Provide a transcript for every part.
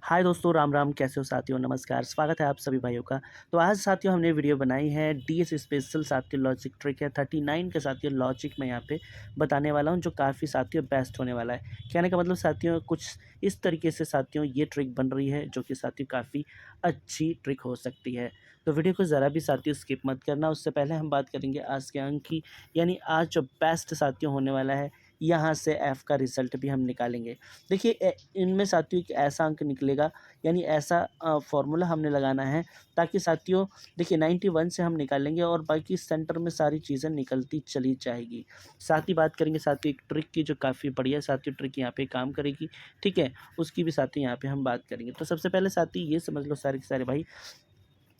हाय दोस्तों, राम राम। कैसे हो साथियों? नमस्कार, स्वागत है आप सभी भाइयों का। तो आज साथियों हमने वीडियो बनाई है डीएस स्पेशल साथियों लॉजिक ट्रिक है 39 के साथियों लॉजिक मैं यहाँ पे बताने वाला हूँ, जो काफ़ी साथियों बेस्ट होने वाला है। कहने का मतलब साथियों कुछ इस तरीके से साथियों ये ट्रिक बन रही है, जो कि साथियों काफ़ी अच्छी ट्रिक हो सकती है। तो वीडियो को ज़रा भी साथियों स्किप मत करना। उससे पहले हम बात करेंगे आज के अंक की, यानी आज जो बेस्ट साथियों होने वाला है, यहाँ से एफ का रिजल्ट भी हम निकालेंगे। देखिए इनमें साथियों एक ऐसा अंक निकलेगा, यानी ऐसा फ़ॉर्मूला हमने लगाना है ताकि साथियों देखिए 91 से हम निकालेंगे और बाकी सेंटर में सारी चीज़ें निकलती चली जाएगी। साथ ही बात करेंगे साथियों एक ट्रिक की, जो काफ़ी बढ़िया साथियों ट्रिक यहाँ पे काम करेगी, ठीक है? उसकी भी साथियों यहाँ पे हम बात करेंगे। तो सबसे पहले साथियों ये समझ लो सारे के सारे भाई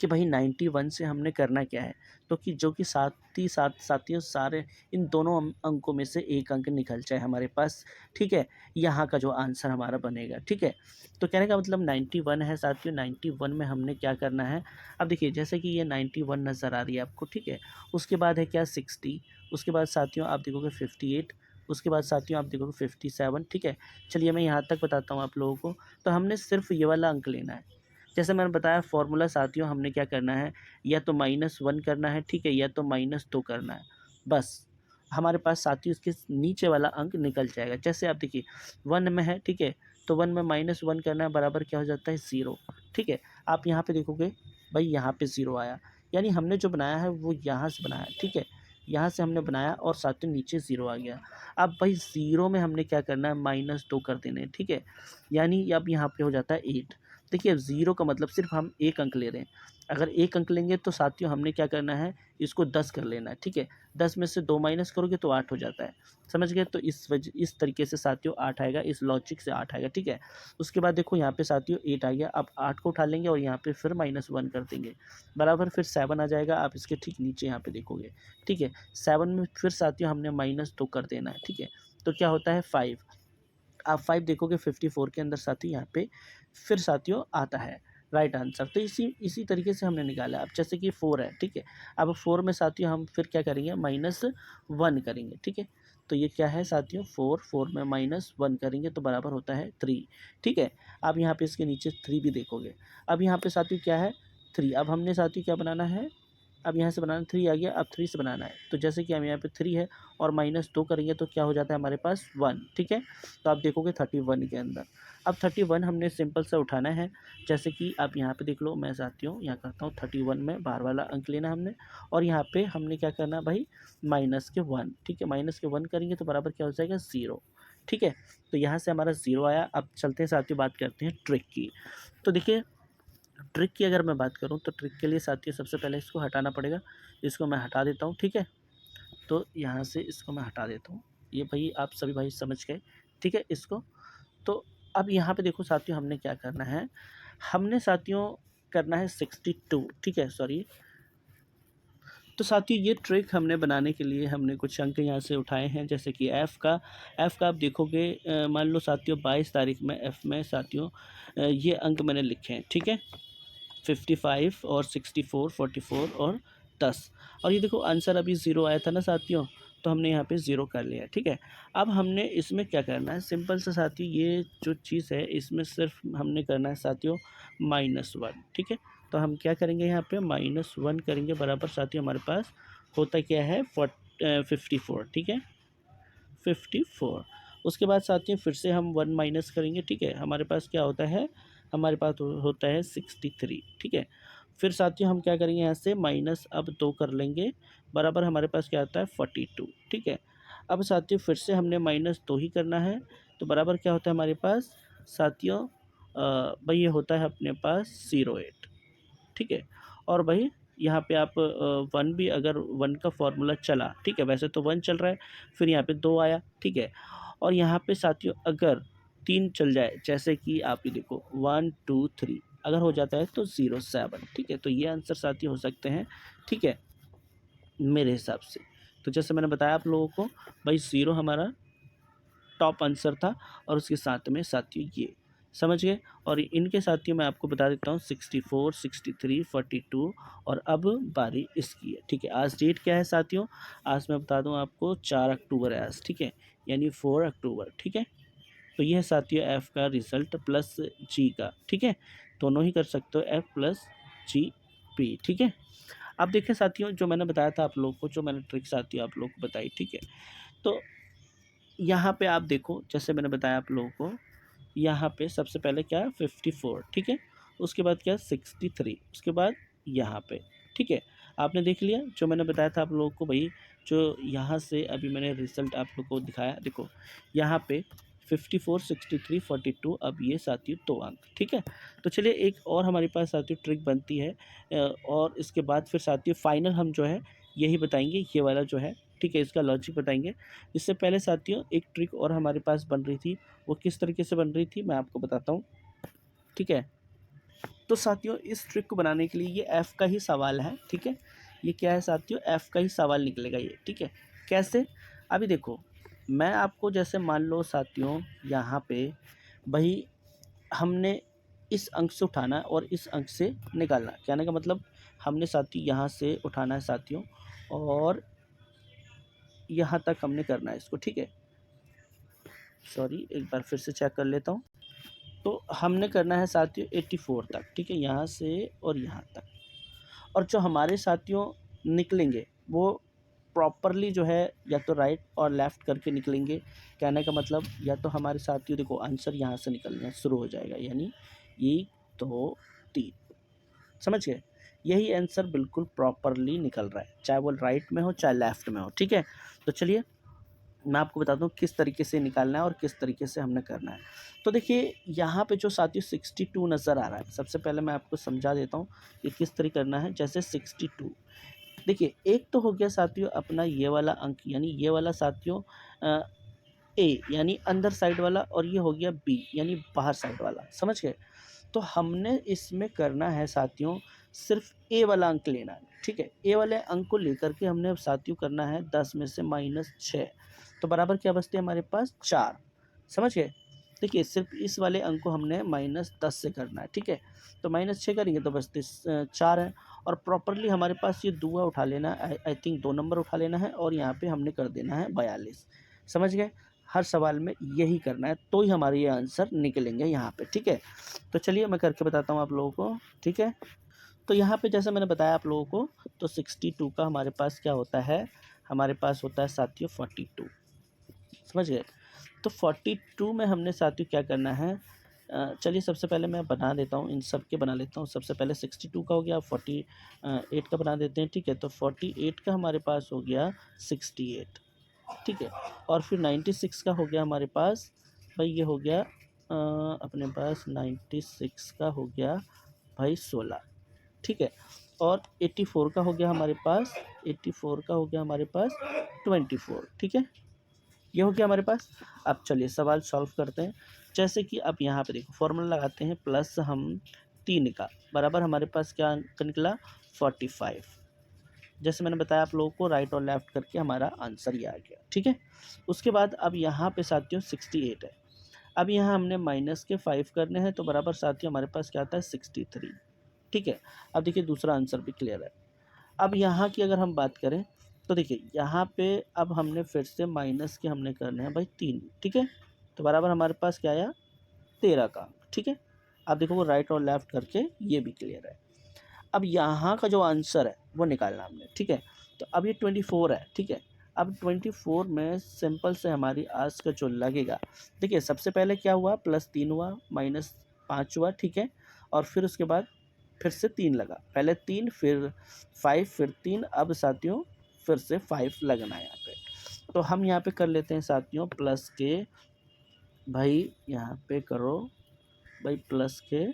कि भाई 91 से हमने करना क्या है, तो कि जो कि साथ ही साथ साथियों सारे इन दोनों अंकों में से एक अंक निकल जाए हमारे पास, ठीक है? यहाँ का जो आंसर हमारा बनेगा, ठीक है? तो कहने का मतलब 91 है साथियों। 91 में हमने क्या करना है, अब देखिए जैसे कि ये 91 नज़र आ रही है आपको, ठीक है? उसके बाद है क्या 60, उसके बाद साथियों आप देखोगे 58, उसके बाद साथियों आप देखोगे 57, ठीक है? चलिए मैं यहाँ तक बताता हूँ आप लोगों को। तो हमने सिर्फ ये वाला अंक लेना है। जैसे मैंने बताया फ़ॉर्मूला साथियों हमने क्या करना है, या तो -1 करना है, ठीक है? या तो -2 करना है। बस, हमारे पास साथियों इसके नीचे वाला अंक निकल जाएगा। जैसे आप देखिए 1 में है, ठीक है? तो 1 में -1 करना है, बराबर क्या हो जाता है 0, ठीक है? आप यहाँ पे देखोगे भाई यहाँ पे 0 आया, यानी हमने जो बनाया है वो यहाँ से बनाया है, ठीक है? यहाँ से हमने बनाया और साथियों नीचे 0 आ गया। अब भाई 0 में हमने क्या करना है, -2 कर देने हैं, ठीक है? यानी अब यहाँ पे हो जाता है 8। देखिए अब 0 का मतलब सिर्फ हम 1 अंक ले रहे हैं। अगर 1 अंक लेंगे तो साथियों हमने क्या करना है, इसको 10 कर लेना है, ठीक है? 10 में से 2 माइनस करोगे तो 8 हो जाता है। समझ गए? तो इस तरीके से साथियों 8 आएगा, इस लॉजिक से 8 आएगा, ठीक है? उसके बाद देखो यहाँ पे साथियों 8 आ गया। अब 8 को उठा लेंगे और यहाँ पे फिर -1 कर देंगे, बराबर फिर 7 आ जाएगा। आप इसके ठीक नीचे यहाँ पे देखोगे, ठीक है? 7 में फिर साथियों हमने -2 कर देना है, ठीक है? तो क्या होता है 5। आप 5 देखोगे 54 के अंदर साथियों यहाँ पे फिर साथियों आता है राइट आंसर। तो इसी इसी तरीके से हमने निकाला। अब जैसे कि 4 है, ठीक है? अब 4 में साथियों हम फिर क्या करेंगे, -1 करेंगे, ठीक है? तो ये क्या है साथियों 4, 4 में -1 करेंगे तो बराबर होता है 3, ठीक है? आप यहाँ पे इसके नीचे 3 भी देखोगे। अब यहाँ पे साथियों क्या है 3। अब हमने साथियों क्या बनाना है, अब यहाँ से बनाना 3 आ गया, अब 3 से बनाना है। तो जैसे कि हम यहाँ पे 3 है और -2 करेंगे तो क्या हो जाता है हमारे पास 1, ठीक है? तो आप देखोगे 31 के अंदर। अब 31 हमने सिंपल सा उठाना है। जैसे कि आप यहाँ पे देख लो, मैं साथियों यहाँ करता हूँ 31 में बाहर वाला अंक लेना हमने, और यहाँ पे हमने क्या करना है भाई -1, ठीक है? -1 करेंगे तो बराबर क्या हो जाएगा 0, ठीक है? तो यहाँ से हमारा 0 आया। अब चलते हैं साथियों, बात करते हैं ट्रिक की। तो देखिए ट्रिक की अगर मैं बात करूँ तो ट्रिक के लिए साथियों सबसे पहले इसको हटाना पड़ेगा। इसको मैं हटा देता हूँ, ठीक है? तो यहाँ से इसको मैं हटा देता हूँ। ये भाई आप सभी भाई समझ गए, ठीक है इसको? तो अब यहाँ पे देखो साथियों हमने क्या करना है, हमने साथियों करना है 62, ठीक है? सॉरी। तो साथियों ये ट्रिक हमने बनाने के लिए हमने कुछ अंक यहाँ से उठाए हैं, जैसे कि एफ़ का आप देखोगे मान लो साथियों 22 तारीख में एफ़ में साथियों ये अंक मैंने लिखे हैं, ठीक है? 55 और 64, 44 और 10। और ये देखो आंसर अभी 0 आया था ना साथियों, तो हमने यहाँ पे 0 कर लिया, ठीक है? अब हमने इसमें क्या करना है, सिंपल सा साथियों ये जो चीज़ है इसमें सिर्फ हमने करना है साथियों -1, ठीक है? तो हम क्या करेंगे यहाँ पे -1 करेंगे, बराबर साथियों हमारे पास होता क्या है 54, ठीक है? 54। उसके बाद साथियों फिर से हम 1 माइनस करेंगे, ठीक है? हमारे पास क्या होता है, हमारे पास होता है 63, ठीक है? फिर साथियों हम क्या करेंगे, यहाँ से माइनस अब 2 कर लेंगे, बराबर हमारे पास क्या आता है 42, ठीक है? अब साथियों फिर से हमने -2 ही करना है, तो बराबर क्या होता है हमारे पास साथियों भाई ये होता है अपने पास 08, ठीक है? और भाई यहाँ पे आप 1 भी अगर 1 का फ़ॉर्मूला चला, ठीक है? वैसे तो 1 चल रहा है, फिर यहाँ पे 2 आया, ठीक है? और यहाँ पे साथियों अगर 3 चल जाए, जैसे कि आप ये देखो 1, 2, 3 अगर हो जाता है तो 07, ठीक है? तो ये आंसर साथियों हो सकते हैं, ठीक है? मेरे हिसाब से। तो जैसे मैंने बताया आप लोगों को, भाई 0 हमारा टॉप आंसर था और उसके साथ में साथियों ये, समझ गए? और इनके साथियों मैं आपको बता देता हूँ 64, 63, 42 और अब बारी इसकी है, ठीक है? आज डेट क्या है साथियों? आज मैं बता दूँ आपको 4 अक्टूबर है आज, ठीक है? यानी 4 अक्टूबर, ठीक है? तो ये है साथियों एफ़ का रिज़ल्ट प्लस जी का, ठीक है। दोनों ही कर सकते हो एफ़ प्लस जी पी, ठीक है। अब देखिए साथियों जो मैंने बताया था आप लोगों को, जो मैंने ट्रिक साथियों आप लोगों को बताई, ठीक है। तो यहाँ पे आप देखो, जैसे मैंने बताया आप लोगों को, यहाँ पे सबसे पहले क्या है 54, ठीक है। उसके बाद क्या 63, उसके बाद यहाँ पे, ठीक है। आपने देख लिया जो मैंने बताया था आप लोगों को भाई, जो यहाँ से अभी मैंने रिज़ल्ट आप लोगों को दिखाया, देखो यहाँ पे 54, 63, 42, अब ये साथियों 2 अंक, ठीक है। तो चलिए एक और हमारे पास साथियों ट्रिक बनती है और इसके बाद फिर साथियों फाइनल हम जो है यही बताएँगे, ये वाला जो है, ठीक है, इसका लॉजिक बताएँगे। इससे पहले साथियों एक ट्रिक और हमारे पास बन रही थी, वो किस तरीके से बन रही थी मैं आपको बताता हूँ, ठीक है। तो साथियों इस ट्रिक को बनाने के लिए ये एफ़ का ही सवाल है, ठीक है। ये क्या है साथियों, एफ़ का ही सवाल निकलेगा ये, ठीक है। कैसे? अभी देखो, मैं आपको जैसे मान लो साथियों यहाँ पे भई हमने इस अंक से उठाना है और इस अंक से निकालना है। कहने का मतलब हमने साथियों यहाँ से उठाना है साथियों और यहाँ तक हमने करना है इसको, ठीक है। सॉरी एक बार फिर से चेक कर लेता हूँ। तो हमने करना है साथियों 84 तक, ठीक है, यहाँ से और यहाँ तक। और जो हमारे साथियों निकलेंगे वो प्रॉपरली जो है या तो राइट और लेफ़्ट करके निकलेंगे। कहने का मतलब या तो हमारे साथियों देखो आंसर यहाँ से निकलना शुरू हो जाएगा, यानी 1, 2, 3, समझ गए? यही आंसर बिल्कुल प्रॉपरली निकल रहा है, चाहे वो राइट में हो चाहे लेफ़्ट में हो, ठीक है? तो चलिए मैं आपको बताता हूँ किस तरीके से निकालना है और किस तरीके से हमने करना है। तो देखिए यहाँ पे जो साथियों 62 नज़र आ रहा है, सबसे पहले मैं आपको समझा देता हूँ कि किस तरह करना है। जैसे 62 देखिए, एक तो हो गया साथियों अपना ये वाला अंक, यानी ये वाला साथियों अ, ए यानी अंदर साइड वाला, और ये हो गया बी यानी बाहर साइड वाला, समझ गए? तो हमने इसमें करना है साथियों सिर्फ ए वाला अंक लेना है, ठीक है। ए वाले अंक को लेकर के हमने अब साथियों करना है 10 में से -6, तो बराबर क्या बचते हैं हमारे पास 4, समझ गए। देखिए सिर्फ इस वाले अंक को हमने -10 से करना है, ठीक है। तो -6 करेंगे तो बचते 4 है, और प्रॉपरली हमारे पास ये दुआ उठा लेना है, आई थिंक 2 नंबर उठा लेना है और यहाँ पे हमने कर देना है 42, समझ गए। हर सवाल में यही करना है, तो ही हमारे ये आंसर निकलेंगे यहाँ पे, ठीक है। तो चलिए मैं करके बताता हूँ आप लोगों को, ठीक है। तो यहाँ पे जैसे मैंने बताया आप लोगों को, तो 62 का हमारे पास क्या होता है, हमारे पास होता है साथियों 42, समझ गए। तो 42 में हमने साथियों क्या करना है, चलिए सबसे पहले मैं बना देता हूँ, इन सब के बना लेता हूँ। सबसे पहले 62 का हो गया, 48 का बना देते हैं, ठीक है। तो 48 का हमारे पास हो गया 68, ठीक है। और फिर 96 का हो गया हमारे पास, भाई ये हो गया अपने पास 96 का हो गया भाई 16, ठीक है। और 84 का हो गया हमारे पास, 84 का हो गया हमारे पास 24, ठीक है। ये हो गया हमारे पास। अब चलिए सवाल सॉल्व करते हैं। जैसे कि अब यहाँ पे देखो फॉर्मूला लगाते हैं, प्लस हम 3 का बराबर हमारे पास क्या अंक निकला 45। जैसे मैंने बताया आप लोगों को, राइट और लेफ्ट करके हमारा आंसर ये आ गया, ठीक है। उसके बाद अब यहाँ पे साथियों 68 है। अब यहाँ हमने माइनस के 5 करने हैं, तो बराबर साथियों हमारे पास क्या आता है 63, ठीक है। अब देखिए दूसरा आंसर भी क्लियर है। अब यहाँ की अगर हम बात करें, तो देखिए यहाँ पे अब हमने फिर से माइनस के हमने करने हैं भाई 3, ठीक है। तो बराबर हमारे पास क्या आया 13 का अंक, ठीक है। अब देखो वो राइट और लेफ्ट करके ये भी क्लियर है। अब यहाँ का जो आंसर है वो निकालना हमने, ठीक है। तो अब ये 24 है, ठीक है। अब 24 में सिंपल से हमारी आज का जो लगेगा, देखिए सबसे पहले क्या हुआ, +3 हुआ, -5 हुआ, ठीक है। और फिर उसके बाद फिर से 3 लगा, पहले 3 फिर 5 फिर 3, अब साथियों फिर से 5 लगना है यहाँ पे। तो हम यहाँ पे कर लेते हैं साथियों प्लस के, भाई यहाँ पे करो भाई प्लस के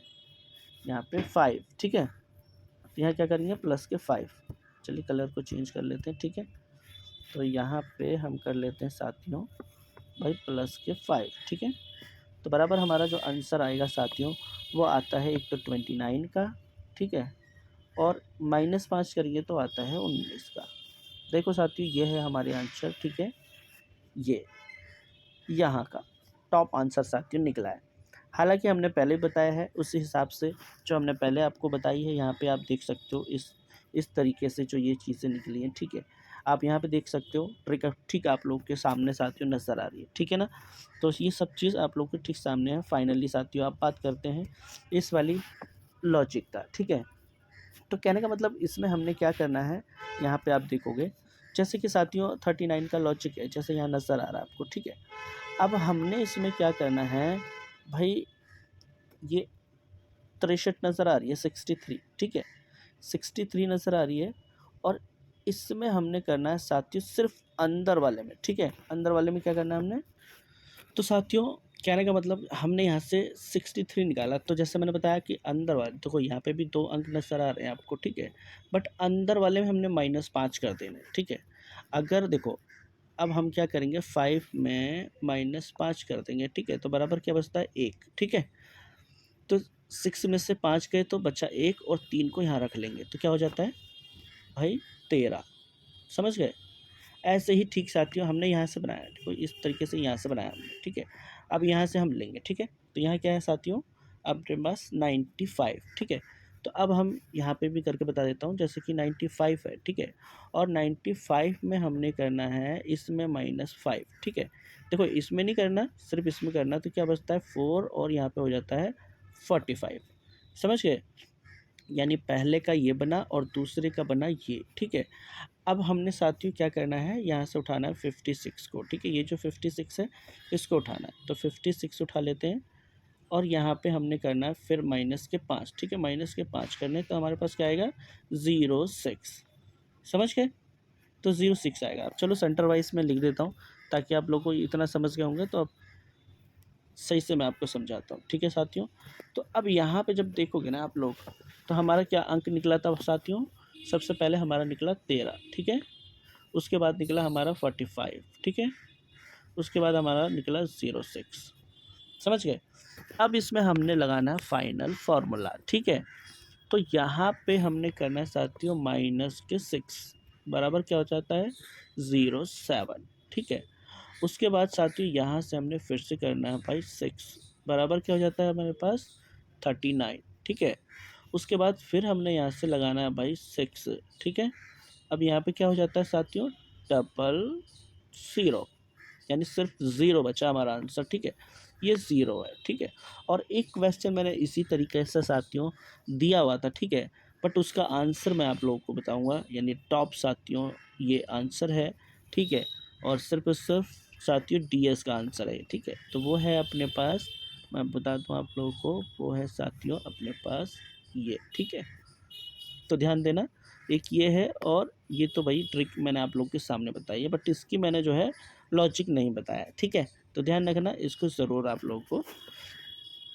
यहाँ पे 5, ठीक है। तो यहाँ क्या करेंगे प्लस के 5, चलिए कलर को चेंज कर लेते हैं, ठीक है। तो यहाँ पे हम कर लेते हैं साथियों भाई प्लस के 5, ठीक है। तो बराबर हमारा जो आंसर आएगा साथियों वो आता है एक तो 29 का, ठीक है। और -5 करिए तो आता है 19 का। देखो साथियों ये है हमारे आंसर, ठीक है। ये यहाँ का टॉप आंसर साथियों निकला है। हालांकि हमने पहले ही बताया है, उसी हिसाब से जो हमने पहले आपको बताई है यहाँ पे आप देख सकते हो, इस तरीके से जो ये चीज़ें निकली हैं, ठीक है। आप यहाँ पे देख सकते हो ट्रिक ठीक आप लोग के सामने साथियों नज़र आ रही है, ठीक है ना। तो ये सब चीज़ आप लोग के ठीक सामने है। फाइनली साथियों आप बात करते हैं इस वाली लॉजिक का, ठीक है। तो कहने का मतलब इसमें हमने क्या करना है, यहाँ पे आप देखोगे जैसे कि साथियों 39 का लॉजिक है, जैसे यहाँ नज़र आ रहा है आपको, ठीक है। अब हमने इसमें क्या करना है भाई, ये 63 नज़र आ रही है, 63, ठीक है, 63 नज़र आ रही है। और इसमें हमने करना है साथियों सिर्फ अंदर वाले में, ठीक है। अंदर वाले में क्या करना है हमने, तो साथियों कहने का मतलब हमने यहाँ से 63 निकाला। तो जैसे मैंने बताया कि अंदर वाले देखो यहाँ पे भी 2 अंक नज़र आ रहे हैं आपको, ठीक है। बट अंदर वाले में हमने -5 कर देने, ठीक है। अगर देखो अब हम क्या करेंगे, 5 में -5 कर देंगे, ठीक है। तो बराबर क्या बचता है 1, ठीक है। तो 6 में से 5 गए तो बचा 1 और 3 को यहाँ रख लेंगे तो क्या हो जाता है भाई 13, समझ गए। ऐसे ही ठीक साथियों हमने यहाँ से बनाया, देखो इस तरीके से यहाँ से बनाया हमने, ठीक है। अब यहाँ से हम लेंगे, ठीक है। तो यहाँ क्या है साथियों, अब मेरे पास 95, ठीक है। तो अब हम यहाँ पे भी करके बता देता हूँ, जैसे कि 95 है, ठीक है। और 95 में हमने करना है इसमें -5, ठीक है। देखो इसमें नहीं करना, सिर्फ इसमें करना, तो क्या बचता है 4 और यहाँ पे हो जाता है 45, समझ गए। यानी पहले का ये बना और दूसरे का बना ये, ठीक है। अब हमने साथियों क्या करना है, यहाँ से उठाना है 56 को, ठीक है। ये जो 56 है इसको उठाना है, तो 56 उठा लेते हैं। और यहाँ पे हमने करना है फिर -5, ठीक है। -5 करने तो हमारे पास क्या आएगा 06, समझ गए। तो 06 आएगा। अब चलो सेंटर वाइज में लिख देता हूँ ताकि आप लोग को इतना समझ गए होंगे, तो अब सही से मैं आपको समझाता हूँ, ठीक है साथियों। तो अब यहाँ पे जब देखोगे ना आप लोग, तो हमारा क्या अंक निकला था साथियों, सबसे पहले हमारा निकला 13, ठीक है। उसके बाद निकला हमारा 45, ठीक है। उसके बाद हमारा निकला 06, समझ गए। अब इसमें हमने लगाना है फाइनल फार्मूला, ठीक है। तो यहाँ पे हमने करना है साथियों -6 बराबर क्या हो जाता है 07, ठीक है। उसके बाद साथियों यहाँ से हमने फिर से करना है भाई 6 बराबर क्या हो जाता है हमारे पास 39, ठीक है। उसके बाद फिर हमने यहाँ से लगाना है भाई 6, ठीक है। अब यहाँ पे क्या हो जाता है साथियों 00, यानी सिर्फ 0 बचा हमारा आंसर, ठीक है। ये 0 है, ठीक है। और एक क्वेश्चन मैंने इसी तरीके से साथियों दिया हुआ था, ठीक है। बट उसका आंसर मैं आप लोगों को बताऊंगा, यानी टॉप साथियों ये आंसर है, ठीक है। और सिर्फ और सिर्फ साथियों डीएस का आंसर है, ठीक है। तो वो है अपने पास, मैं बता दूं आप लोगों को, वो है साथियों अपने पास ये, ठीक है। तो ध्यान देना, एक ये है और ये तो भाई ट्रिक मैंने आप लोग के सामने बताई है, बट इसकी मैंने जो है लॉजिक नहीं बताया, ठीक है। तो ध्यान रखना, इसको ज़रूर आप लोगों को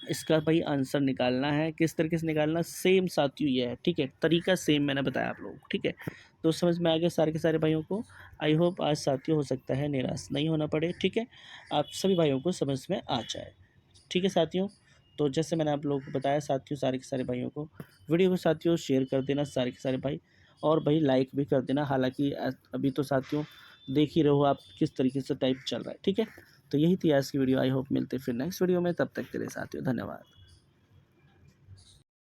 इसका भाई आंसर निकालना है। किस तरीके से निकालना, सेम साथियों ये है, ठीक है। तरीका सेम मैंने बताया आप लोगों को, ठीक है। तो समझ में आ गया सारे के सारे भाइयों को। आई होप आज साथियों हो सकता है निराश नहीं होना पड़े, ठीक है। आप सभी भाइयों को समझ में आ जाए, ठीक है साथियों। तो जैसे मैंने आप लोगों को बताया साथियों, सारे के सारे भाइयों को वीडियो को साथियों शेयर कर देना सारे के सारे भाई, और भाई लाइक भी कर देना। हालांकि अभी तो साथियों देख ही रहो आप किस तरीके से टाइप चल रहा है, ठीक है। तो यही थी आज की वीडियो। आई होप मिलते फिर नेक्स्ट वीडियो में, तब तक के लिए साथियों धन्यवाद।